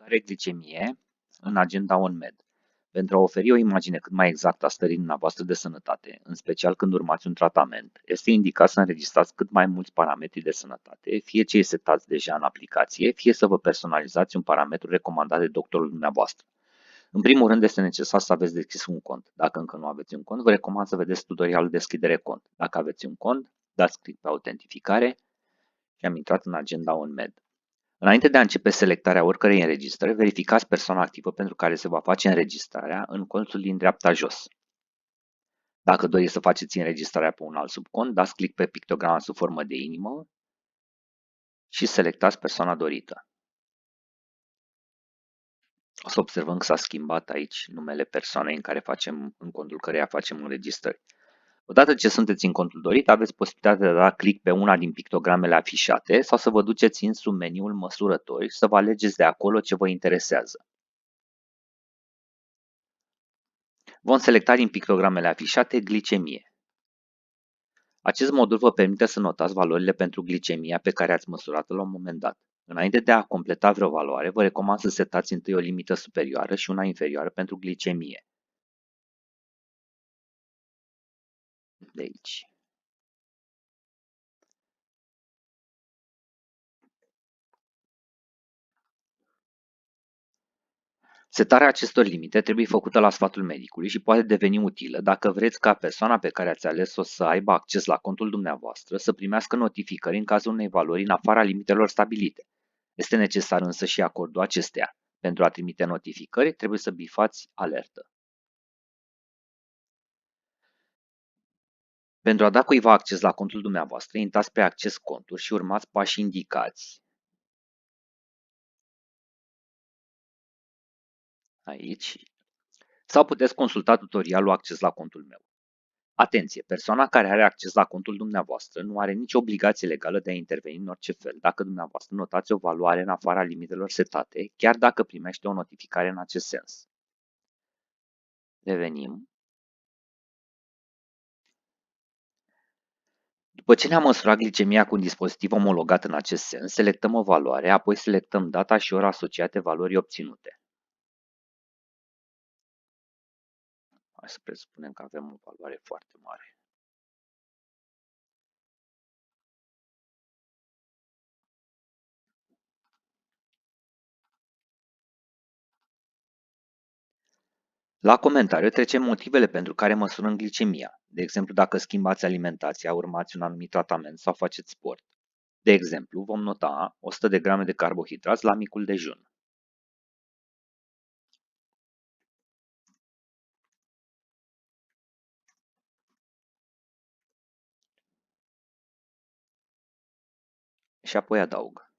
Care glicemie în agenda OnMed. Pentru a oferi o imagine cât mai exactă a stării dumneavoastră de sănătate, în special când urmați un tratament, este indicat să înregistrați cât mai mulți parametri de sănătate, fie cei setați deja în aplicație, fie să vă personalizați un parametru recomandat de doctorul dumneavoastră. În primul rând, este necesar să aveți deschis un cont. Dacă încă nu aveți un cont, vă recomand să vedeți tutorialul Deschidere cont. Dacă aveți un cont, dați click pe autentificare și am intrat în agenda OnMed. Înainte de a începe selectarea oricărei înregistrări, verificați persoana activă pentru care se va face înregistrarea în colțul din dreapta jos. Dacă doriți să faceți înregistrarea pe un alt subcont, dați click pe pictograma sub formă de inimă și selectați persoana dorită. O să observăm că s-a schimbat aici numele persoanei în contul căreia facem înregistrări. Odată ce sunteți în contul dorit, aveți posibilitatea de a da click pe una din pictogramele afișate sau să vă duceți în submeniul Măsurători și să vă alegeți de acolo ce vă interesează. Vom selecta din pictogramele afișate glicemie. Acest modul vă permite să notați valorile pentru glicemia pe care ați măsurat-o la un moment dat. Înainte de a completa vreo valoare, vă recomand să setați întâi o limită superioară și una inferioară pentru glicemie. De aici. Setarea acestor limite trebuie făcută la sfatul medicului și poate deveni utilă dacă vreți ca persoana pe care ați ales-o să aibă acces la contul dumneavoastră să primească notificări în cazul unei valori în afara limitelor stabilite. Este necesar însă și acordul acesteia. Pentru a trimite notificări, trebuie să bifați alertă. Pentru a da cuiva acces la contul dumneavoastră, intrați pe acces conturi și urmați pașii indicați aici sau puteți consulta tutorialul Acces la contul meu. Atenție! Persoana care are acces la contul dumneavoastră nu are nicio obligație legală de a interveni în orice fel dacă dumneavoastră notați o valoare în afara limitelor setate, chiar dacă primește o notificare în acest sens. Revenim. După ce ne-am măsurat glicemia cu un dispozitiv omologat în acest sens, selectăm o valoare, apoi selectăm data și ora asociate valorii obținute. Hai să presupunem că avem o valoare foarte mare. La comentariu trecem motivele pentru care măsurăm glicemia. De exemplu, dacă schimbați alimentația, urmați un anumit tratament sau faceți sport. De exemplu, vom nota 100 de grame de carbohidrați la micul dejun. Și apoi adaug.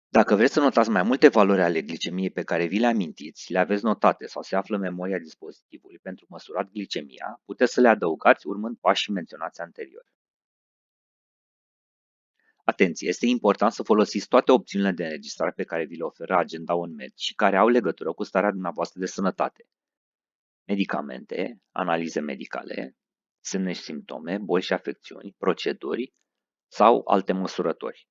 Dacă vreți să notați mai multe valori ale glicemiei pe care vi le amintiți, le aveți notate sau se află în memoria dispozitivului pentru măsurat glicemia, puteți să le adăugați urmând pașii menționați anterior. Atenție! Este important să folosiți toate opțiunile de înregistrare pe care vi le oferă agenda OnMed și care au legătură cu starea dumneavoastră de sănătate. Medicamente, analize medicale, semne și simptome, boli și afecțiuni, proceduri sau alte măsurători.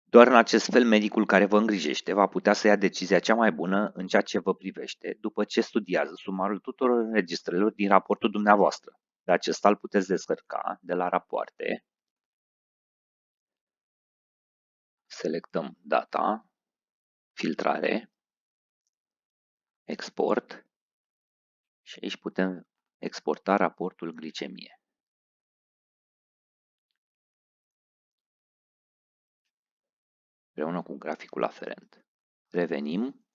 Doar în acest fel medicul care vă îngrijește va putea să ia decizia cea mai bună în ceea ce vă privește, după ce studiază sumarul tuturor înregistrărilor din raportul dumneavoastră. Pe acesta îl puteți descărca de la rapoarte. Selectăm data, filtrare, export și aici putem exporta raportul glicemie. Împreună cu graficul aferent. Revenim.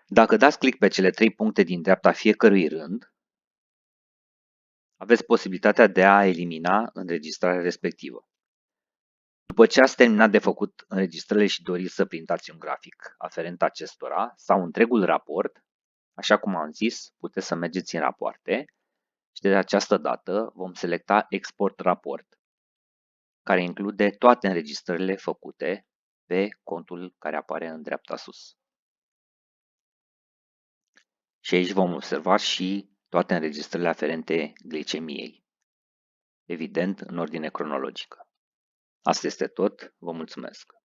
Dacă dați click pe cele 3 puncte din dreapta fiecărui rând, aveți posibilitatea de a elimina înregistrarea respectivă. După ce ați terminat de făcut înregistrările și doriți să printați un grafic aferent acestora sau întregul raport, așa cum am zis, puteți să mergeți în rapoarte și de această dată vom selecta Export raport, care include toate înregistrările făcute pe contul care apare în dreapta sus. Și aici vom observa și toate înregistrările aferente glicemiei, evident în ordine cronologică. Asta este tot, vă mulțumesc!